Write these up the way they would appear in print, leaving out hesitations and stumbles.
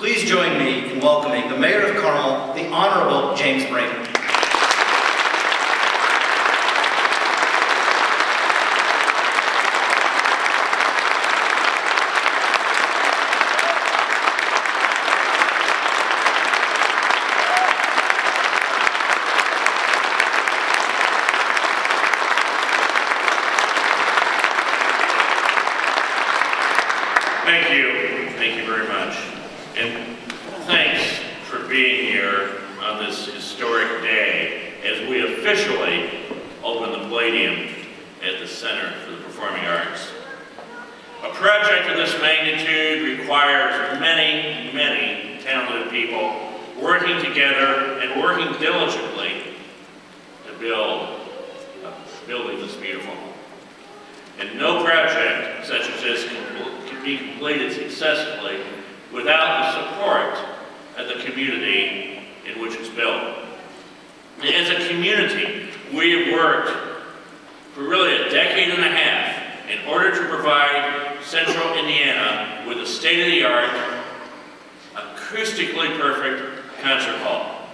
Please join me in welcoming the Mayor of Carmel, the Honorable James Brainard. Thank you very much. And thanks for being here on this historic day as we officially open the Palladium at the Center for the Performing Arts. A project of this magnitude requires many, many talented people working together and working diligently to build a building this beautiful. And no project such as this can be completed successfully without the support of the community in which it's built. As a community, we have worked for really a decade and a half in order to provide Central Indiana with a state-of-the-art, acoustically perfect concert hall.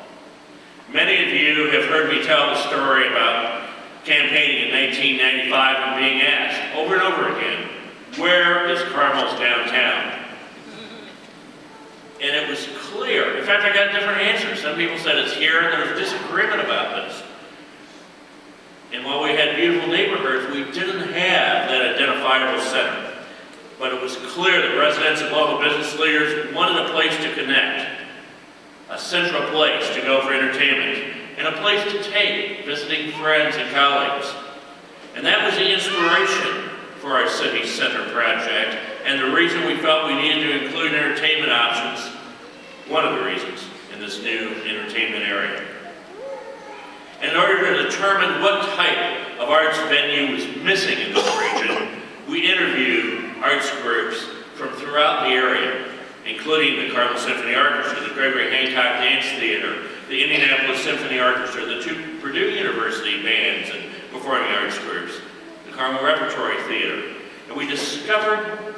Many of you have heard me tell the story about campaigning in 1995 and being asked over and over again, where is Carmel's downtown? And it was clear. In fact, I got different answers. Some people said it's here, and there was disagreement about this. And while we had beautiful neighborhoods, we didn't have that identifiable center. But it was clear that residents and local business leaders wanted a place to connect, a central place to go for entertainment, and a place to take visiting friends and colleagues. And that was the inspiration for our City Center project, and the reason we felt we needed to include entertainment options, one of the reasons, in this new entertainment area. And in order to determine what type of arts venue was missing in this region, we interviewed arts groups from throughout the area, including the Carmel Symphony Orchestra, the Gregory Hancock Dance Theater, the Indianapolis Symphony Orchestra, the two Purdue University bands and performing arts groups, the Carmel Repertory Theater. And we discovered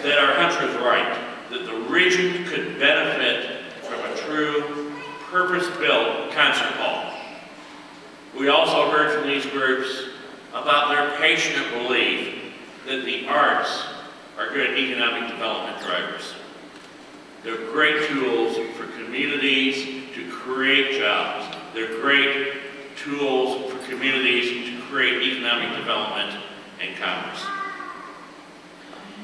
that our hunch was right, that the region could benefit from a true, purpose-built concert hall. We also heard from these groups about their passionate belief that the arts are good economic development drivers. They're great tools for communities to create jobs. They're great tools for communities to create economic development and commerce.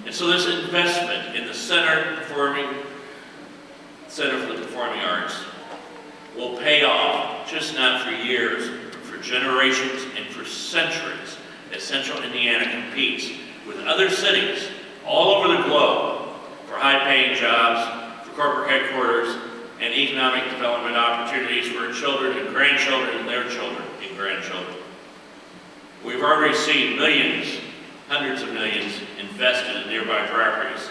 And so this investment in the Center for the Performing Arts will pay off, just not for years, but for generations and for centuries, as Central Indiana competes with other cities all over the globe for high-paying jobs, for corporate headquarters, and economic development opportunities for children and grandchildren and their children and grandchildren. We've already seen millions, hundreds of millions, invested in nearby properties.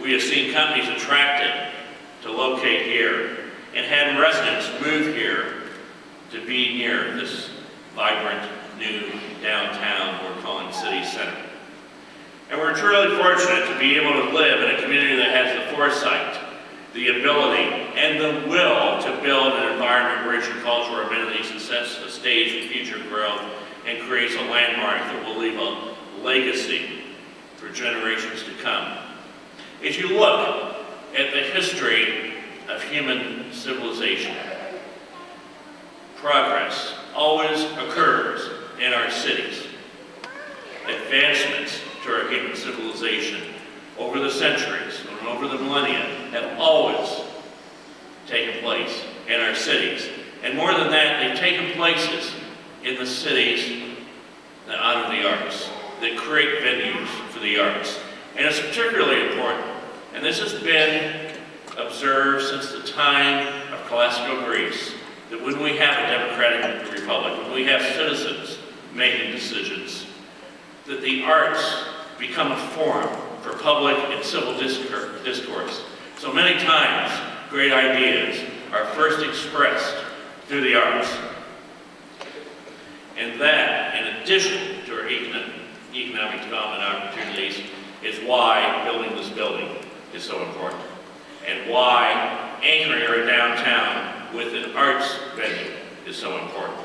We have seen companies attracted to locate here and had residents move here to be near this vibrant new downtown we're calling City Center. And we're truly fortunate to be able to live in a community that has the foresight, the ability, and the will to build an environment rich in cultural amenities that sets the stage for future growth and creates a landmark that will leave a legacy for generations to come. As you look at the history of human civilization, progress always occurs in our cities. Advancements to our human civilization over the centuries and over the millennia have always taken place in our cities. And more than that, they've taken places in the cities that honor the arts, that create venues for the arts. And it's particularly important, and this has been observed since the time of classical Greece, that when we have a democratic republic, when we have citizens making decisions, that the arts become a forum for public and civil discourse. So many times, great ideas are first expressed through the arts. And that, in addition to our economic development opportunities, is why building this building is so important. and why anchoring our downtown with an arts venue is so important.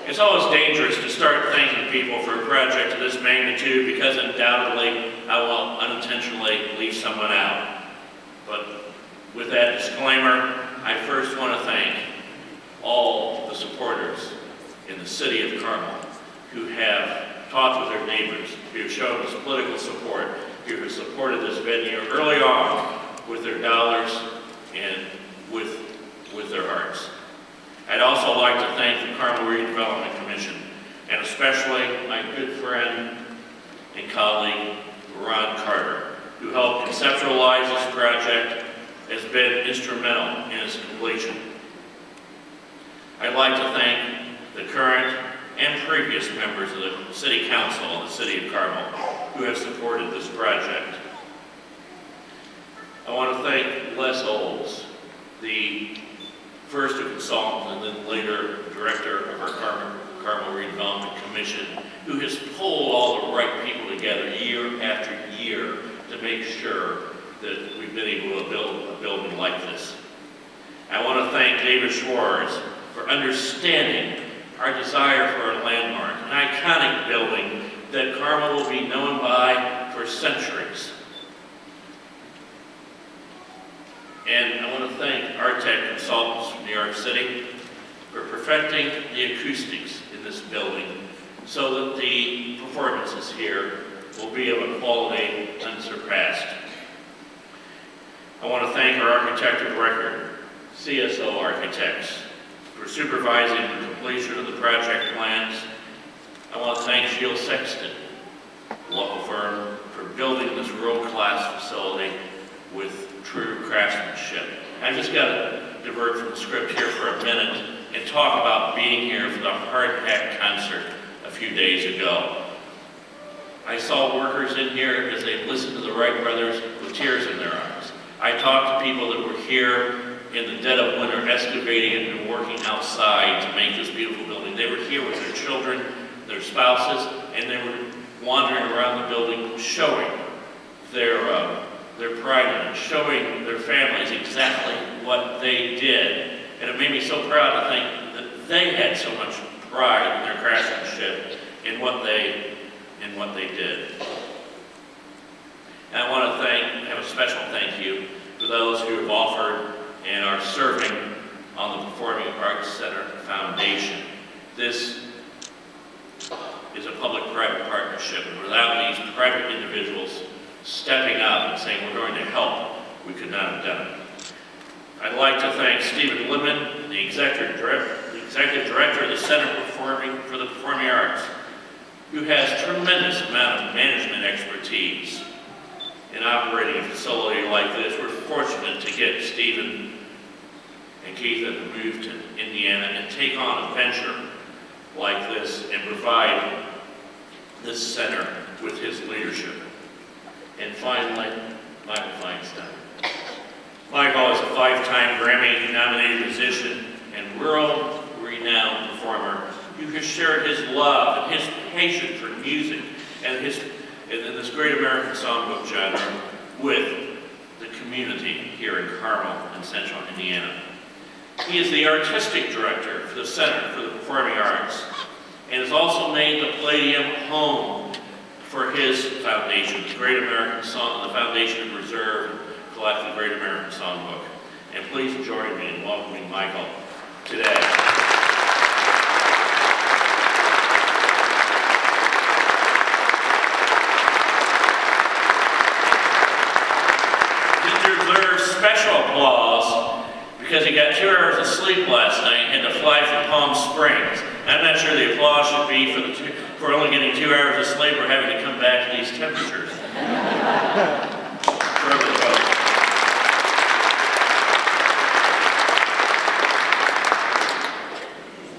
It's always dangerous to start thanking people for a project of this magnitude because undoubtedly I will unintentionally leave someone out. But with that disclaimer, I first want to thank all the supporters in the city of Carmel who have talked with their neighbors, who have shown us political support, who have supported this venue early on with their dollars and with their hearts. I'd also like to thank the Carmel Redevelopment Commission, and especially my good friend and colleague, Ron Carter, who helped conceptualize this project, has been instrumental in its completion. I'd like to thank the current and previous members of the City Council and the City of Carmel who have supported this project. I want to thank Les Olds, the first a consultant and then later director of our Carmel Redevelopment Commission, who has pulled all the right people together year after year to make sure that we've been able to build a building like this. I want to thank David Schwartz for understanding our desire for a landmark, an iconic building that Carmel will be known by for centuries. And I want to thank Architect Consultants from New York City for perfecting the acoustics in this building so that the performances here will be of a quality unsurpassed. I want to thank our architect of record, CSO Architects, for supervising the completion of the project plans. I want to thank Shield Sexton, local firm, for building this world-class facility with true craftsmanship. I just got to divert from the script here for a minute and talk about being here for the Hard Hat concert a few days ago. I saw workers in here as they listened to the Wright brothers with tears in their eyes. I talked to people that were here in the dead of winter excavating and working outside to make this beautiful building. They were here with their children, their spouses, and they were wandering around the building showing their pride in it, showing their families exactly what they did. And it made me so proud to think that they had so much pride in their craftsmanship in what they did. And I want to have a special thank you to those who have offered and are serving on the Performing Arts Center Foundation. This is a public-private partnership, and without these private individuals stepping up and saying we're going to help, we could not have done it. I'd like to thank Stephen Lippman, the executive director of the Center for the Performing Arts, who has tremendous amount of management expertise in operating a facility like this. We're fortunate to get Stephen and Keith to move to Indiana and take on a venture like this and provide this center with his leadership. And finally, Michael Feinstein. Michael is a 5-time Grammy-nominated musician and world-renowned performer who has shared his love and his passion for music and this great American songbook genre with the community here in Carmel and Central Indiana. He is the artistic director for the Center for the Performing Arts and has also made the Palladium home for his foundation, the Great American Song, the Foundation to Preserve and Collect the Great American Songbook. And please join me in welcoming Michael today. Special applause because he got 2 hours of sleep last night and had to fly from Palm Springs. I'm not sure the applause should be for only getting 2 hours of sleep or having to come back to these temperatures.